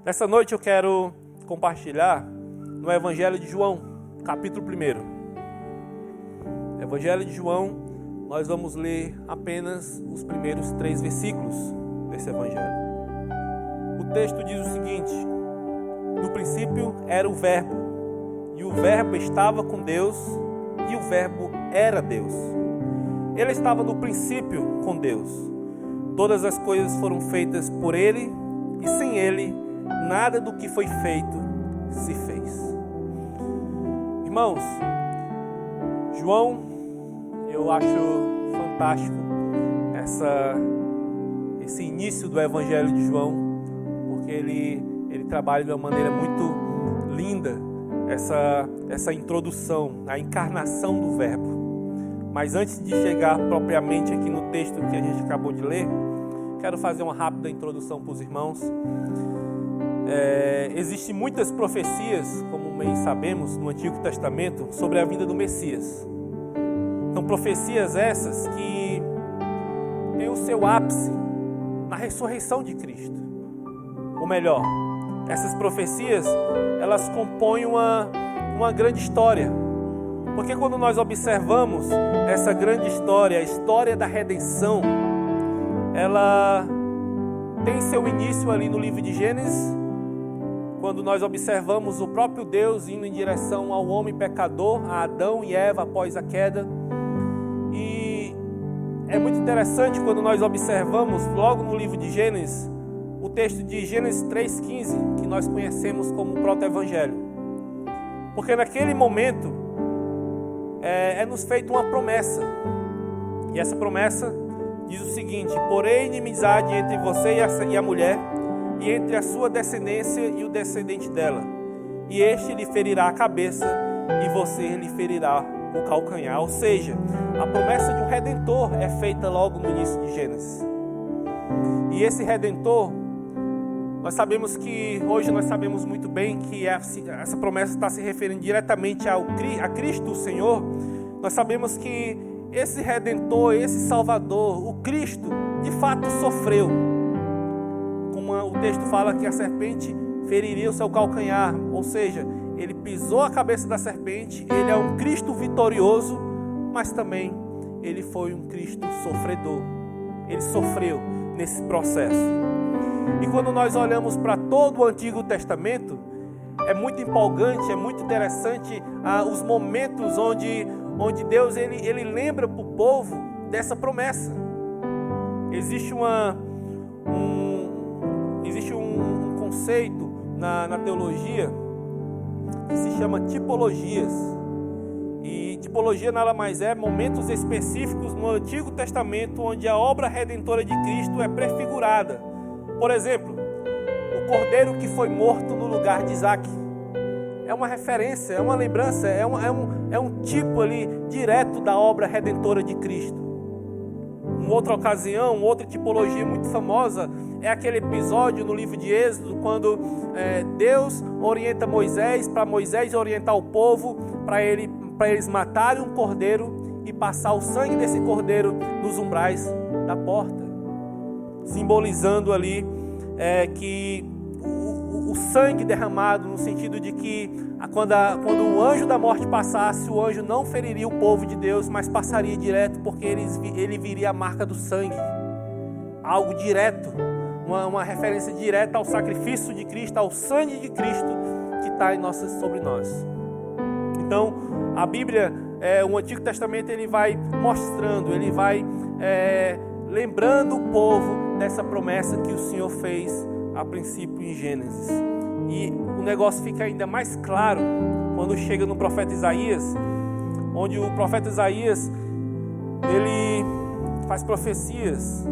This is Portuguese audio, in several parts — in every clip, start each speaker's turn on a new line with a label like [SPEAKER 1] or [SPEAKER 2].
[SPEAKER 1] Nessa noite eu quero compartilhar no Evangelho de João, capítulo 1. Evangelho de João, nós vamos ler apenas os primeiros 3 versículos desse Evangelho. O texto diz o seguinte: no princípio era o Verbo, e o Verbo estava com Deus, e o Verbo era Deus. Ele estava no princípio com Deus. Todas as coisas foram feitas por Ele, e sem Ele, nada do que foi feito se fez. Irmãos, João, eu acho fantástico esse início do Evangelho de João, porque ele trabalha de uma maneira muito linda essa introdução, a encarnação do Verbo. Mas antes de chegar propriamente aqui no texto que a gente acabou de ler, quero fazer uma rápida introdução para os irmãos. Existem muitas profecias, como bem sabemos, no Antigo Testamento, sobre a vinda do Messias. São profecias essas que têm o seu ápice na ressurreição de Cristo. Ou melhor, essas profecias, elas compõem uma grande história. Porque quando nós observamos essa grande história, a história da redenção, ela tem seu início ali no livro de Gênesis, quando nós observamos o próprio Deus indo em direção ao homem pecador, a Adão e Eva após a queda. E é muito interessante quando nós observamos logo no livro de Gênesis, o texto de Gênesis 3,15, que nós conhecemos como o proto-evangelho. Porque naquele momento nos feita uma promessa. E essa promessa diz o seguinte: porém inimizade entre você e a mulher, e entre a sua descendência e o descendente dela. E este lhe ferirá a cabeça, e você lhe ferirá o calcanhar. Ou seja, a promessa de um Redentor é feita logo no início de Gênesis. E esse Redentor, hoje nós sabemos muito bem que essa promessa está se referindo diretamente a Cristo, o Senhor. Nós sabemos que esse Redentor, esse Salvador, o Cristo, de fato sofreu. Como o texto fala que a serpente feriria o seu calcanhar, ou seja, ele pisou a cabeça da serpente. Ele é um Cristo vitorioso, mas também ele foi um Cristo sofredor. Ele sofreu nesse processo. E quando nós olhamos para todo o Antigo Testamento, é muito empolgante, é muito interessante os momentos onde Deus ele lembra para o povo dessa promessa. Existe um conceito na teologia que se chama tipologias. E tipologia nada mais é momentos específicos no Antigo Testamento onde a obra redentora de Cristo é prefigurada. Por exemplo, o cordeiro que foi morto no lugar de Isaac. É uma referência, é uma lembrança, é um tipo ali direto da obra redentora de Cristo. Uma outra ocasião, outra tipologia muito famosa é aquele episódio no livro de Êxodo, quando Deus orienta Moisés, para Moisés orientar o povo, para eles matarem um cordeiro e passar o sangue desse cordeiro nos umbrais da porta, simbolizando ali que o sangue derramado, no sentido de que quando o anjo da morte passasse, o anjo não feriria o povo de Deus, mas passaria direto, porque ele viria a marca do sangue, algo direto, uma referência direta ao sacrifício de Cristo, ao sangue de Cristo que está sobre nós. Então, a Bíblia, o Antigo Testamento, ele vai mostrando, ele vai lembrando o povo dessa promessa que o Senhor fez a princípio em Gênesis. E o negócio fica ainda mais claro quando chega no profeta Isaías, onde o profeta Isaías ele faz profecias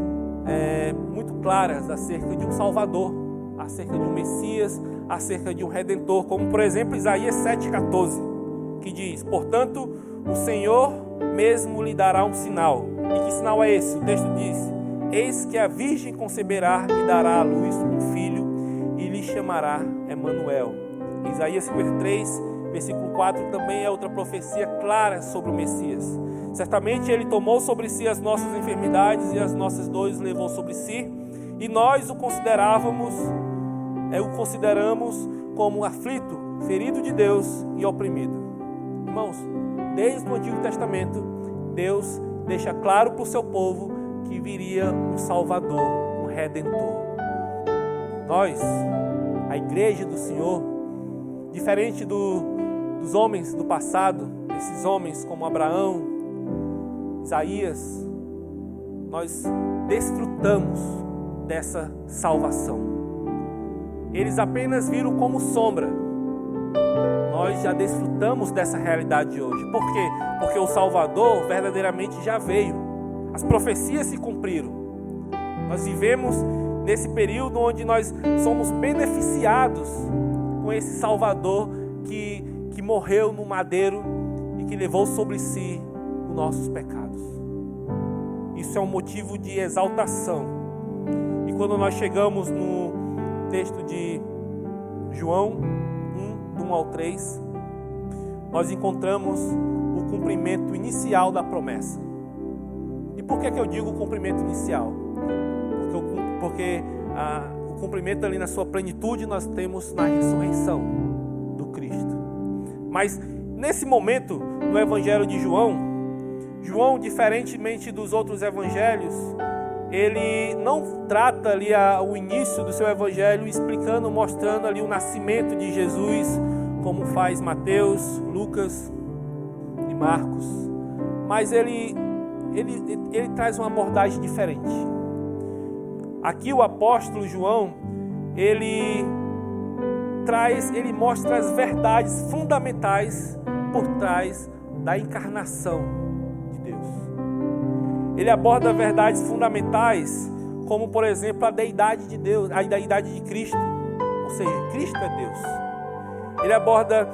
[SPEAKER 1] muito claras acerca de um Salvador, acerca de um Messias, acerca de um Redentor, como por exemplo Isaías 7,14, que diz: portanto, o Senhor mesmo lhe dará um sinal. E que sinal é esse? O texto diz: eis que a virgem conceberá e dará à luz um filho, e lhe chamará Emanuel. Isaías 53, versículo 4, também é outra profecia clara sobre o Messias. Certamente ele tomou sobre si as nossas enfermidades e as nossas dores levou sobre si, e nós o considerávamos o consideramos como aflito, ferido de Deus e oprimido. Irmãos, desde o Antigo Testamento, Deus deixa claro para o seu povo que viria um Salvador, um Redentor. Nós, a igreja do Senhor, diferente dos homens do passado, desses homens como Abraão, Isaías, nós desfrutamos dessa salvação. Eles apenas viram como sombra. Nós já desfrutamos dessa realidade de hoje. Por quê? Porque o Salvador verdadeiramente já veio. As profecias se cumpriram. Nós vivemos nesse período onde nós somos beneficiados com esse Salvador que morreu no madeiro e que levou sobre si os nossos pecados. Isso é um motivo de exaltação. E quando nós chegamos no texto de João 1, do 1 ao 3, nós encontramos o cumprimento inicial da promessa. E por que eu digo cumprimento inicial? Porque o cumprimento ali na sua plenitude nós temos na ressurreição do Cristo. Mas nesse momento, no Evangelho de João, diferentemente dos outros evangelhos, ele não trata ali o início do seu evangelho explicando, mostrando ali o nascimento de Jesus, como faz Mateus, Lucas e Marcos. Mas ele traz uma abordagem diferente. Aqui o apóstolo João, ele mostra as verdades fundamentais por trás da encarnação de Deus. Ele aborda verdades fundamentais, como por exemplo a deidade de Deus, a deidade de Cristo, ou seja, Cristo é Deus. Ele aborda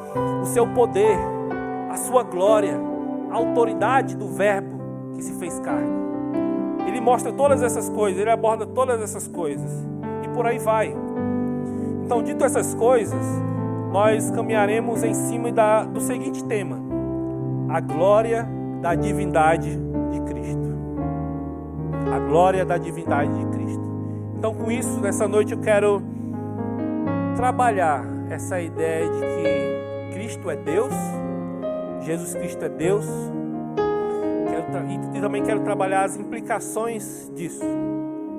[SPEAKER 1] o seu poder, a sua glória, a autoridade do Verbo que se fez carne. Ele mostra todas essas coisas, ele aborda todas essas coisas, e por aí vai. Então, dito essas coisas, nós caminharemos em cima do seguinte tema: a glória da divindade de Cristo. A glória da divindade de Cristo. Então, com isso, nessa noite eu quero trabalhar essa ideia de que Cristo é Deus, Jesus Cristo é Deus, e também quero trabalhar as implicações disso.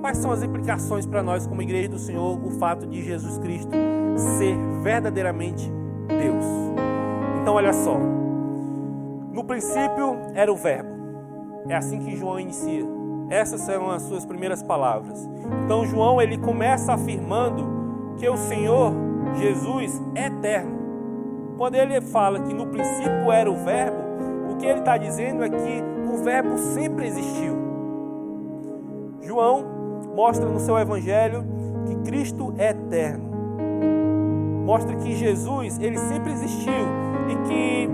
[SPEAKER 1] Quais são as implicações para nós como igreja do Senhor, o fato de Jesus Cristo ser verdadeiramente Deus? Então olha só, no princípio era o Verbo, é assim que João inicia, essas serão as suas primeiras palavras. Então João ele começa afirmando que o Senhor Jesus é eterno. Quando ele fala que no princípio era o Verbo, o que ele está dizendo é que o Verbo sempre existiu. João mostra no seu evangelho que Cristo é eterno. Mostra que Jesus, ele sempre existiu e que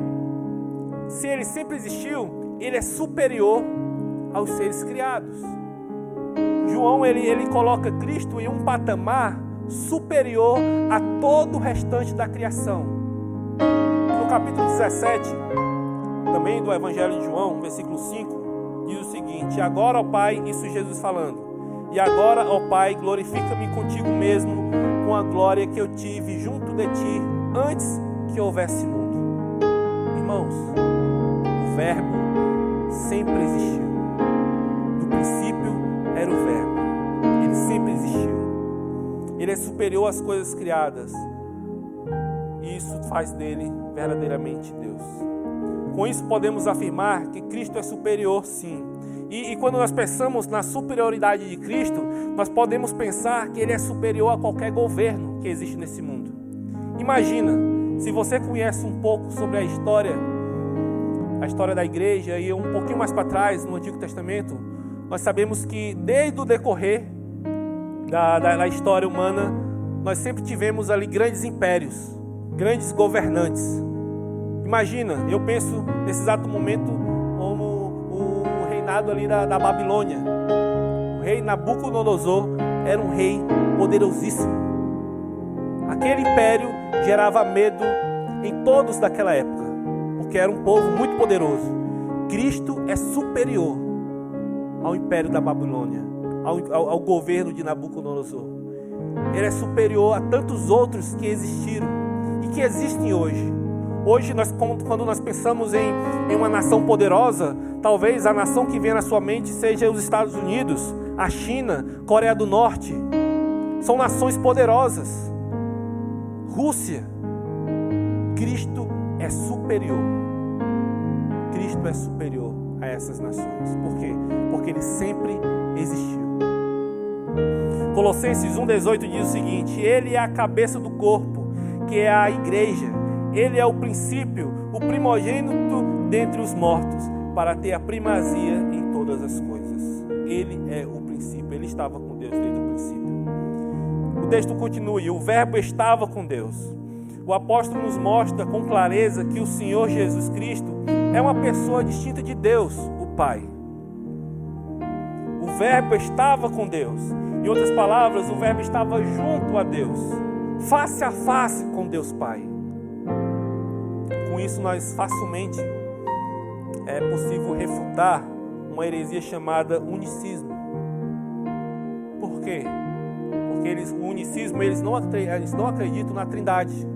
[SPEAKER 1] se ele sempre existiu, ele é superior aos seres criados. João, ele coloca Cristo em um patamar superior a todo o restante da criação. No capítulo 17, também do evangelho de João, versículo 5, diz o seguinte: agora, ó Pai, isso Jesus falando, e agora, ó Pai, glorifica-me contigo mesmo com a glória que eu tive junto de ti antes que houvesse mundo. Irmãos, o Verbo sempre existiu. No princípio era o Verbo. Ele sempre existiu. Ele é superior às coisas criadas. E isso faz dele verdadeiramente Deus. Com isso podemos afirmar que Cristo é superior, sim. E quando nós pensamos na superioridade de Cristo, nós podemos pensar que Ele é superior a qualquer governo que existe nesse mundo. Imagina, se você conhece um pouco sobre a história da igreja e um pouquinho mais para trás, no Antigo Testamento, nós sabemos que desde o decorrer da história humana, nós sempre tivemos ali grandes impérios, grandes governantes. Imagina, eu penso nesse exato momento como o reinado ali da Babilônia. O rei Nabucodonosor era um rei poderosíssimo. Aquele império gerava medo em todos daquela época, porque era um povo muito poderoso. Cristo é superior ao império da Babilônia, ao governo de Nabucodonosor. Ele é superior a tantos outros que existiram e que existem hoje. Hoje, quando nós pensamos em uma nação poderosa, talvez a nação que vem na sua mente seja os Estados Unidos, a China, Coreia do Norte. São nações poderosas. Rússia. Cristo é superior. Cristo é superior a essas nações. Por quê? Porque Ele sempre existiu. Colossenses 1,18 diz o seguinte: Ele é a cabeça do corpo, que é a igreja. Ele é o princípio, o primogênito dentre os mortos, para ter a primazia em todas as coisas. Ele é o princípio, Ele estava com Deus desde o princípio. O texto continua: e o verbo estava com Deus. O apóstolo nos mostra com clareza que o Senhor Jesus Cristo é uma pessoa distinta de Deus, o Pai. O verbo estava com Deus. Em outras palavras, o verbo estava junto a Deus, face a face com Deus Pai. Com isso, nós facilmente é possível refutar uma heresia chamada unicismo. Por quê? Porque o unicismo, eles não acreditam na Trindade.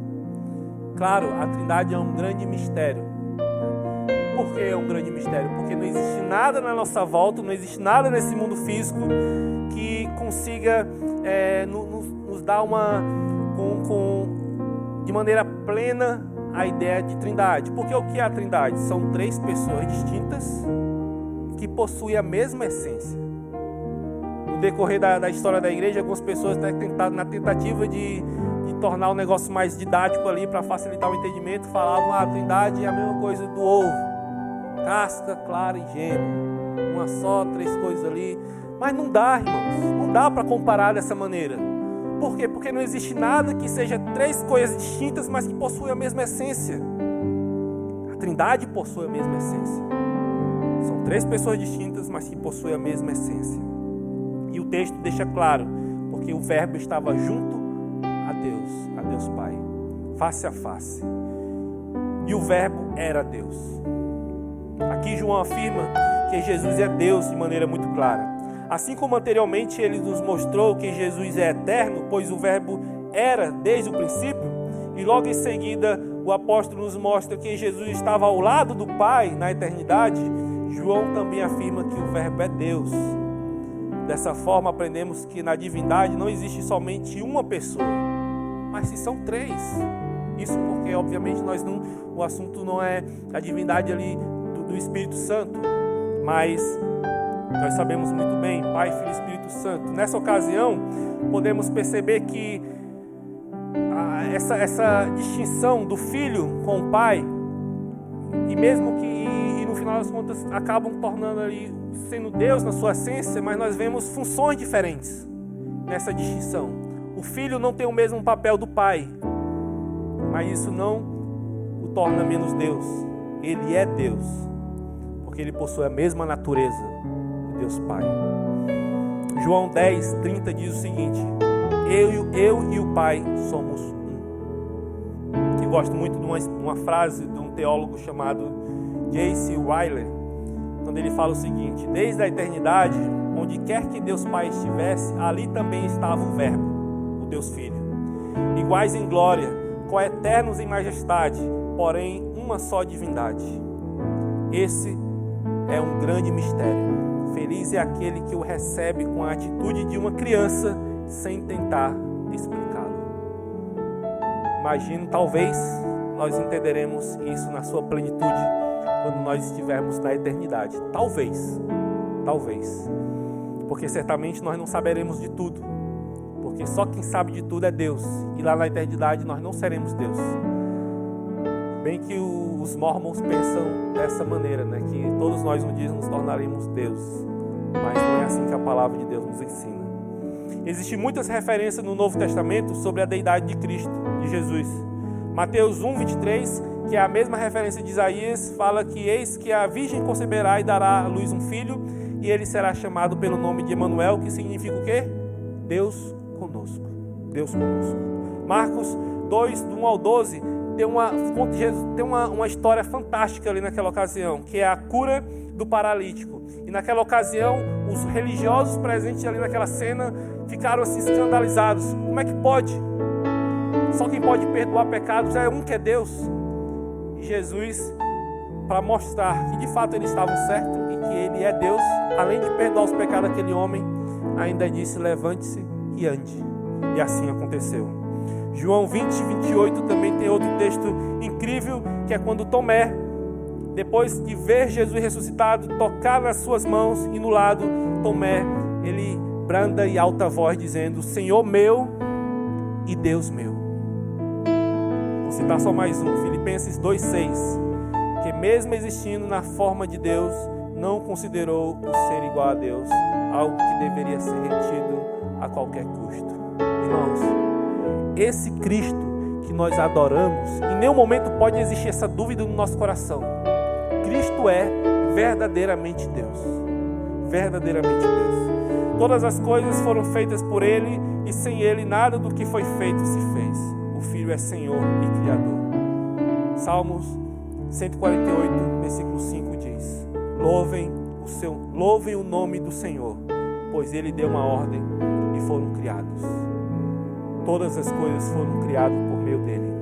[SPEAKER 1] Claro, a Trindade é um grande mistério. Por que é um grande mistério? Porque não existe nada na nossa volta, não existe nada nesse mundo físico que consiga nos dar de maneira plena a ideia de Trindade. Porque o que é a Trindade? São 3 pessoas distintas que possuem a mesma essência. No decorrer da história da igreja, algumas pessoas na tentativa de tornar o negócio mais didático ali, para facilitar o entendimento, falavam: a Trindade é a mesma coisa do ovo, casca, clara e gema, uma só, 3 coisas ali. Mas não dá, irmãos, não dá para comparar dessa maneira. Por quê? Porque não existe nada que seja 3 coisas distintas, mas que possuem a mesma essência. A Trindade possui a mesma essência. São 3 pessoas distintas, mas que possuem a mesma essência. E o texto deixa claro, porque o verbo estava junto a Deus Pai, face a face. E o verbo era Deus. Aqui João afirma que Jesus é Deus de maneira muito clara. Assim como anteriormente ele nos mostrou que Jesus é eterno, pois o verbo era desde o princípio, e logo em seguida o apóstolo nos mostra que Jesus estava ao lado do Pai na eternidade, João também afirma que o verbo é Deus. Dessa forma aprendemos que na divindade não existe somente uma pessoa, mas se são 3. Isso porque obviamente o assunto não é a divindade ali do Espírito Santo, mas nós sabemos muito bem, Pai, Filho e Espírito Santo. Nessa ocasião, podemos perceber que essa distinção do Filho com o Pai, e mesmo que no final das contas acabam tornando ali, sendo Deus na sua essência, mas nós vemos funções diferentes nessa distinção. O Filho não tem o mesmo papel do Pai, mas isso não o torna menos Deus. Ele é Deus, porque ele possui a mesma natureza de Deus Pai. João 10:30 diz o seguinte: eu e o Pai somos um. Eu gosto muito de uma frase de um teólogo chamado J.C. Ryle, quando ele fala o seguinte: desde a eternidade, onde quer que Deus Pai estivesse, ali também estava o Verbo, o Deus Filho, iguais em glória, coeternos em majestade, porém uma só divindade. Esse é um grande mistério. Feliz é aquele que o recebe com a atitude de uma criança, sem tentar explicá-lo. Imagino, talvez nós entenderemos isso na sua plenitude quando nós estivermos na eternidade. Talvez. Porque certamente nós não saberemos de tudo. Porque só quem sabe de tudo é Deus. E lá na eternidade nós não seremos Deus. Bem que os mormons pensam dessa maneira, né? Que todos nós um dia nos tornaremos Deus. Mas não é assim que a palavra de Deus nos ensina. Existem muitas referências no Novo Testamento sobre a deidade de Cristo, de Jesus. Mateus 1:23, que é a mesma referência de Isaías, fala que eis que a virgem conceberá e dará à luz um filho, e ele será chamado pelo nome de Emanuel, que significa o quê? Deus conosco. Deus conosco. Marcos 2:1-12, tem uma história fantástica ali naquela ocasião, que é a cura do paralítico. E naquela ocasião, os religiosos presentes ali naquela cena ficaram assim escandalizados. Como é que pode? Só quem pode perdoar pecados é um, que é Deus. E Jesus, para mostrar que de fato eles estavam certos e que Ele é Deus, além de perdoar os pecados daquele homem, ainda disse: levante-se e ande. E assim aconteceu. João 20, 28 também tem outro texto incrível, que é quando Tomé, depois de ver Jesus ressuscitado, tocar nas suas mãos e no lado, Tomé, ele branda e alta voz dizendo: Senhor meu e Deus meu. Vou citar só mais um, Filipenses 2,6, que mesmo existindo na forma de Deus, não considerou o ser igual a Deus algo que deveria ser retido a qualquer custo. Irmãos, esse Cristo que nós adoramos, em nenhum momento pode existir essa dúvida no nosso coração. Cristo é verdadeiramente Deus. Verdadeiramente Deus. Todas as coisas foram feitas por Ele, e sem Ele nada do que foi feito se fez. O Filho é Senhor e Criador. Salmos 148, versículo 5 diz: Louvem o nome do Senhor, pois Ele deu uma ordem e foram criados. Todas as coisas foram criadas por meio dele.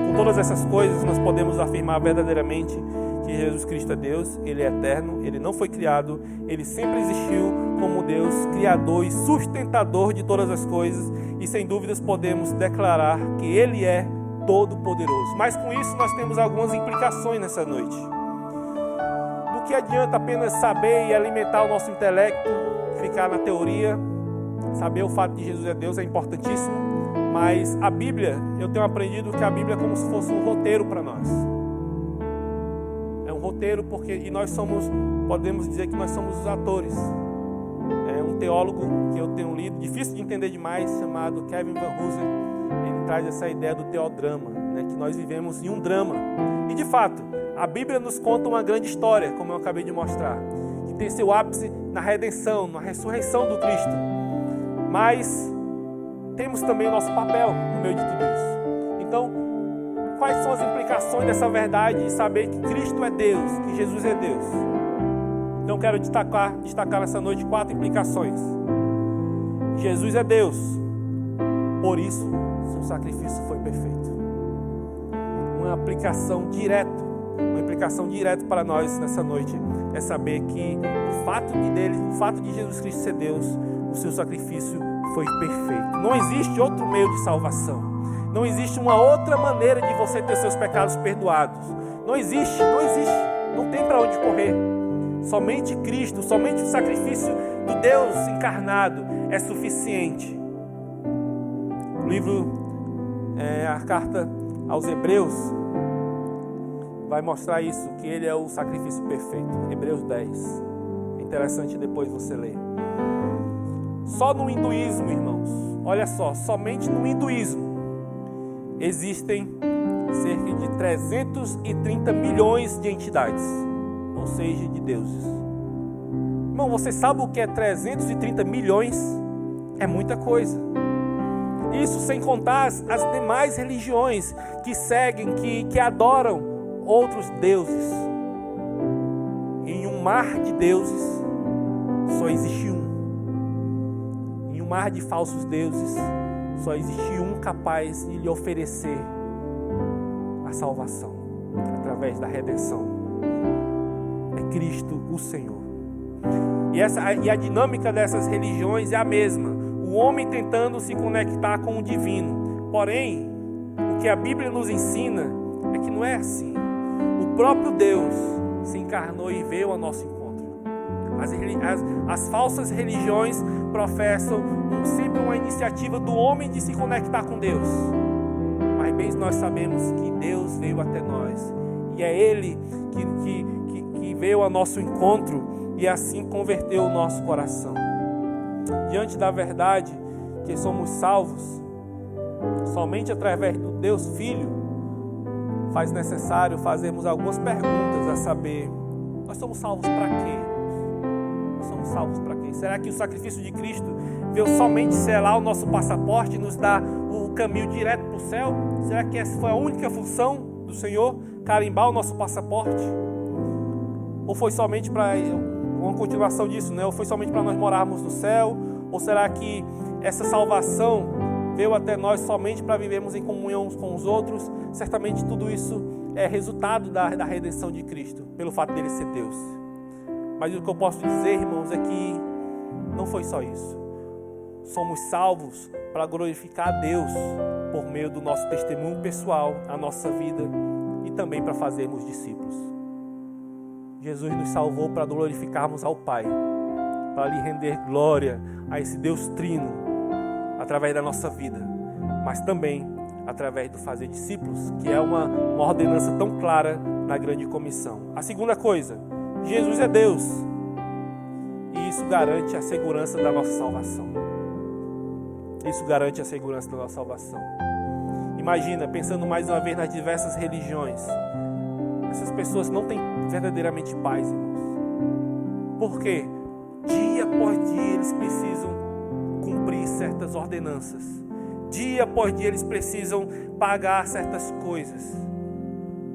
[SPEAKER 1] Com todas essas coisas, nós podemos afirmar verdadeiramente que Jesus Cristo é Deus. Ele é eterno, Ele não foi criado, Ele sempre existiu como Deus, Criador e sustentador de todas as coisas, e sem dúvidas podemos declarar que Ele é todo-poderoso. Mas com isso nós temos algumas implicações nessa noite. Do que adianta apenas saber e alimentar o nosso intelecto, ficar na teoria? Saber o fato de Jesus é Deus é importantíssimo, mas a Bíblia, eu tenho aprendido que a Bíblia é como se fosse um roteiro para nós. É um roteiro porque, e nós somos, podemos dizer que nós somos os atores. É um teólogo que eu tenho lido, difícil de entender demais, chamado Kevin Van Hoosen. Ele traz essa ideia do teodrama, né, que nós vivemos em um drama. E de fato, a Bíblia nos conta uma grande história, como eu acabei de mostrar, que tem seu ápice na redenção, na ressurreição do Cristo. Mas temos também o nosso papel no meio de tudo isso. Então, quais são as implicações dessa verdade de saber que Cristo é Deus, que Jesus é Deus? Então, quero destacar nessa noite 4 implicações. Jesus é Deus, por isso, seu sacrifício foi perfeito. Uma implicação direta para nós nessa noite é saber que o fato de Jesus Cristo ser Deus, o seu sacrifício foi perfeito. Não existe outro meio de salvação. Não existe uma outra maneira de você ter seus pecados perdoados. Não existe. Não tem para onde correr. Somente Cristo, somente o sacrifício do Deus encarnado é suficiente. O livro, a carta aos Hebreus, vai mostrar isso, que Ele é o sacrifício perfeito. Hebreus 10. É interessante depois você ler. Só no hinduísmo, irmãos, olha só, somente no hinduísmo existem cerca de 330 milhões de entidades, ou seja, de deuses. Irmão, você sabe o que é 330 milhões? É muita coisa. Isso sem contar as demais religiões que seguem, que adoram outros deuses. Em um mar de deuses, só existe um. Em um mar de falsos deuses, só existe um capaz de lhe oferecer a salvação, através da redenção. É Cristo o Senhor. E a dinâmica dessas religiões é a mesma. O homem tentando se conectar com o divino. Porém, o que a Bíblia nos ensina é que não é assim. O próprio Deus se encarnou e veio ao nosso encontro. As falsas religiões professam sempre uma iniciativa do homem de se conectar com Deus. Mas bem nós sabemos que Deus veio até nós. E é Ele que veio ao nosso encontro e assim converteu o nosso coração. Diante da verdade que somos salvos somente através do Deus Filho, faz necessário fazermos algumas perguntas a saber: nós somos salvos para quê? Nós somos salvos para quê? Será que o sacrifício de Cristo veio somente selar o nosso passaporte e nos dar o caminho direto para o céu? Será que essa foi a única função do Senhor, carimbar o nosso passaporte? Ou foi somente para uma continuação disso, né? Ou foi somente para nós morarmos no céu? Ou será que essa salvação veio até nós somente para vivermos em comunhão uns com os outros? Certamente tudo isso é resultado da redenção de Cristo, pelo fato dele ser Deus. Mas o que eu posso dizer, irmãos, é que não foi só isso. Somos salvos para glorificar a Deus por meio do nosso testemunho pessoal, a nossa vida e também para fazermos discípulos. Jesus nos salvou para glorificarmos ao Pai, para lhe render glória a esse Deus trino através da nossa vida, mas também através do fazer discípulos, que é uma ordenança tão clara na grande comissão. A segunda coisa, Jesus é Deus e isso garante a segurança da nossa salvação. Isso garante a segurança da nossa salvação. Imagina, pensando mais uma vez nas diversas religiões, essas pessoas não têm verdadeiramente paz, irmãos. Por quê? Dia após dia eles precisam cumprir certas ordenanças. Dia após dia eles precisam pagar certas coisas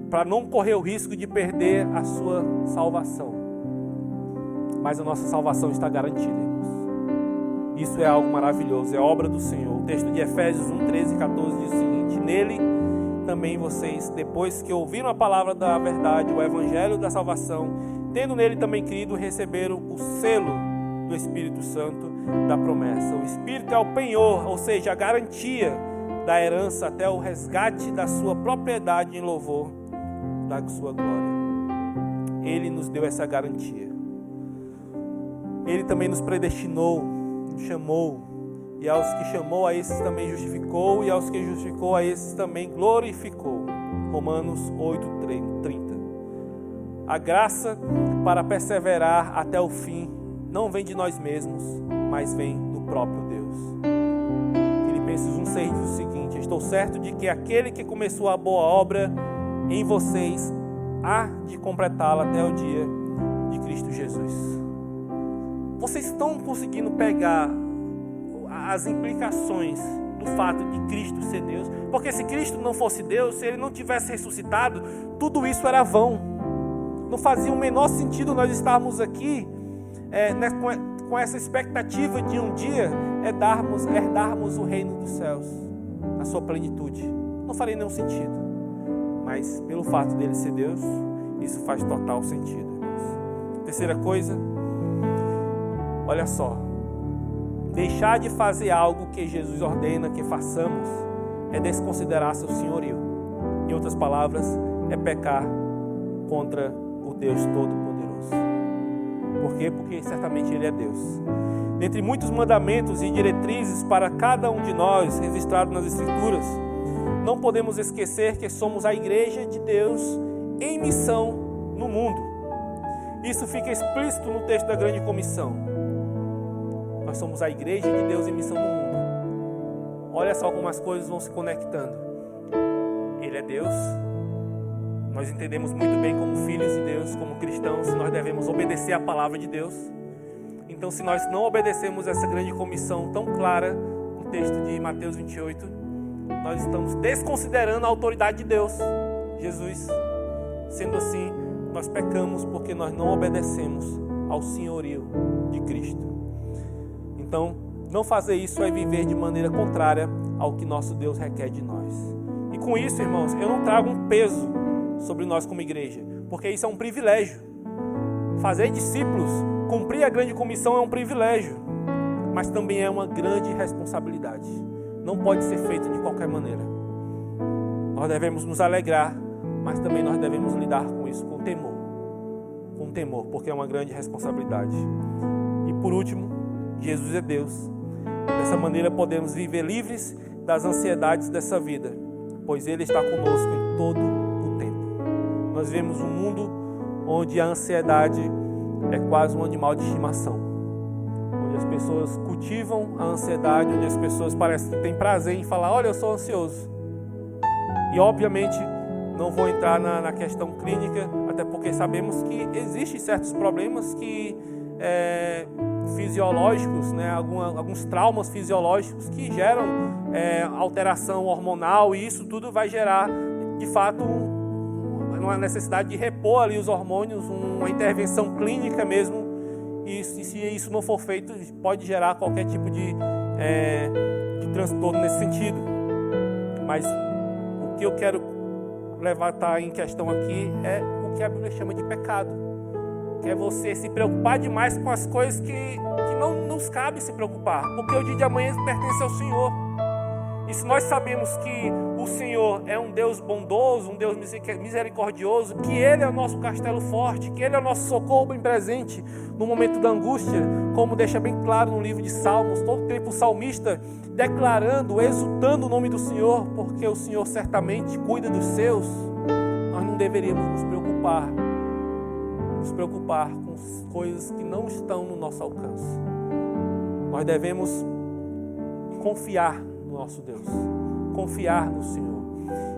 [SPEAKER 1] para não correr o risco de perder a sua salvação. Mas a nossa salvação está garantida, irmãos. Isso é algo maravilhoso, é obra do Senhor. O texto de Efésios 1, 13 e 14 diz o seguinte: nele também vocês, depois que ouviram a palavra da verdade, o evangelho da salvação, tendo nele também crido, receberam o selo do Espírito Santo da promessa. O Espírito é o penhor, ou seja, a garantia da herança até o resgate da sua propriedade em louvor da sua glória. Ele nos deu essa garantia. Ele também nos predestinou, nos chamou, e aos que chamou a esses também justificou, e aos que justificou a esses também glorificou. Romanos 8:30. A graça para perseverar até o fim não vem de nós mesmos, mas vem do próprio Deus. Filipenses 1:6 diz o seguinte: estou certo de que aquele que começou a boa obra em vocês há de completá-la até o dia de Cristo Jesus. Vocês estão conseguindo pegar as implicações do fato de Cristo ser Deus? Porque se Cristo não fosse Deus, se Ele não tivesse ressuscitado, tudo isso era vão. Não fazia o menor sentido nós estarmos aqui com essa expectativa de um dia herdarmos o reino dos céus na sua plenitude. Não faria nenhum sentido. Mas pelo fato dele ser Deus, isso faz total sentido, irmãos. Terceira coisa, olha só. Deixar de fazer algo que Jesus ordena que façamos é desconsiderar seu senhorio. Em outras palavras, é pecar contra o Deus Todo-Poderoso. Por quê? Porque certamente Ele é Deus. Dentre muitos mandamentos e diretrizes para cada um de nós, registrados nas Escrituras, não podemos esquecer que somos a igreja de Deus em missão no mundo. Isso fica explícito no texto da grande comissão. Nós somos a igreja de Deus em missão no mundo. Olha só como as coisas vão se conectando. Ele é Deus. Nós entendemos muito bem como filhos de Deus, como cristãos, nós devemos obedecer a palavra de Deus. Então, se nós não obedecemos essa grande comissão tão clara no texto de Mateus 28, nós estamos desconsiderando a autoridade de Deus, Jesus. Sendo assim, nós pecamos porque nós não obedecemos ao senhorio de Cristo. Então, não fazer isso é viver de maneira contrária ao que nosso Deus requer de nós. E com isso, irmãos, eu não trago um peso sobre nós como igreja, porque isso é um privilégio. Fazer discípulos, cumprir a grande comissão é um privilégio, mas também é uma grande responsabilidade. Não pode ser feito de qualquer maneira. Nós devemos nos alegrar, mas também nós devemos lidar com isso com temor. Com temor, porque é uma grande responsabilidade. E por último, Jesus é Deus. Dessa maneira podemos viver livres das ansiedades dessa vida, pois Ele está conosco em todo o tempo. Nós vivemos um mundo onde a ansiedade é quase um animal de estimação, onde as pessoas cultivam a ansiedade, onde as pessoas parecem que têm prazer em falar: olha, eu sou ansioso. E obviamente não vou entrar na questão clínica, até porque sabemos que existem certos problemas que fisiológicos, né? Alguns traumas fisiológicos que geram alteração hormonal, e isso tudo vai gerar, de fato, uma necessidade de repor ali os hormônios, uma intervenção clínica mesmo, e se isso não for feito, pode gerar qualquer tipo de transtorno nesse sentido. Mas o que eu quero levantar em questão aqui é o que a Bíblia chama de pecado, que é você se preocupar demais com as coisas que não nos cabe se preocupar, porque o dia de amanhã pertence ao Senhor. E se nós sabemos que o Senhor é um Deus bondoso, um Deus misericordioso, que Ele é o nosso castelo forte, que Ele é o nosso socorro bem presente no momento da angústia, como deixa bem claro no livro de Salmos, todo tempo o salmista declarando, exultando o nome do Senhor, porque o Senhor certamente cuida dos seus. Nós não deveríamos nos preocupar com coisas que não estão no nosso alcance. Nós devemos confiar no nosso Deus, confiar no Senhor.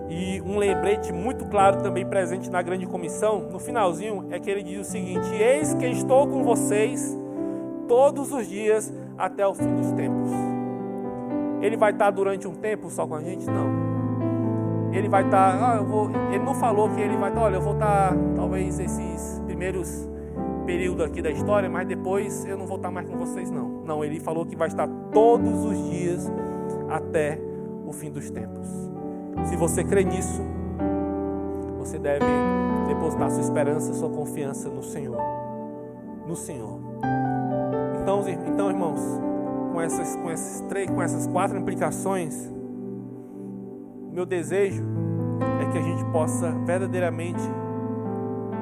[SPEAKER 1] E um lembrete muito claro também presente na grande comissão, no finalzinho, é que ele diz o seguinte: eis que estou com vocês todos os dias até o fim dos tempos. Ele vai estar durante um tempo só com a gente? Não. Ele vai estar, ele não falou que ele vai estar, olha, eu vou estar talvez esses primeiros períodos aqui da história, mas depois eu não vou estar mais com vocês, não. Não, ele falou que vai estar todos os dias até o fim dos tempos. Se você crê nisso, você deve depositar sua esperança, sua confiança no Senhor. No Senhor. Então, irmãos, com essas 4 implicações, meu desejo é que a gente possa verdadeiramente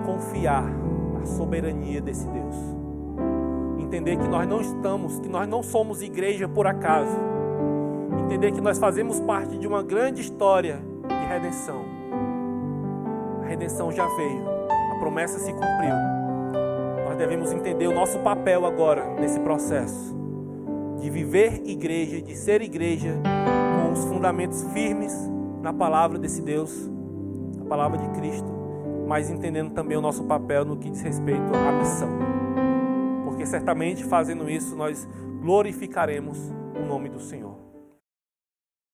[SPEAKER 1] confiar na soberania desse Deus. Entender que nós não somos igreja por acaso. Entender que nós fazemos parte de uma grande história de redenção. A redenção já veio, a promessa se cumpriu. Nós devemos entender o nosso papel agora nesse processo de viver igreja, de ser igreja com os fundamentos firmes na palavra desse Deus, na palavra de Cristo, mas entendendo também o nosso papel no que diz respeito à missão. Porque certamente fazendo isso nós glorificaremos o nome do Senhor.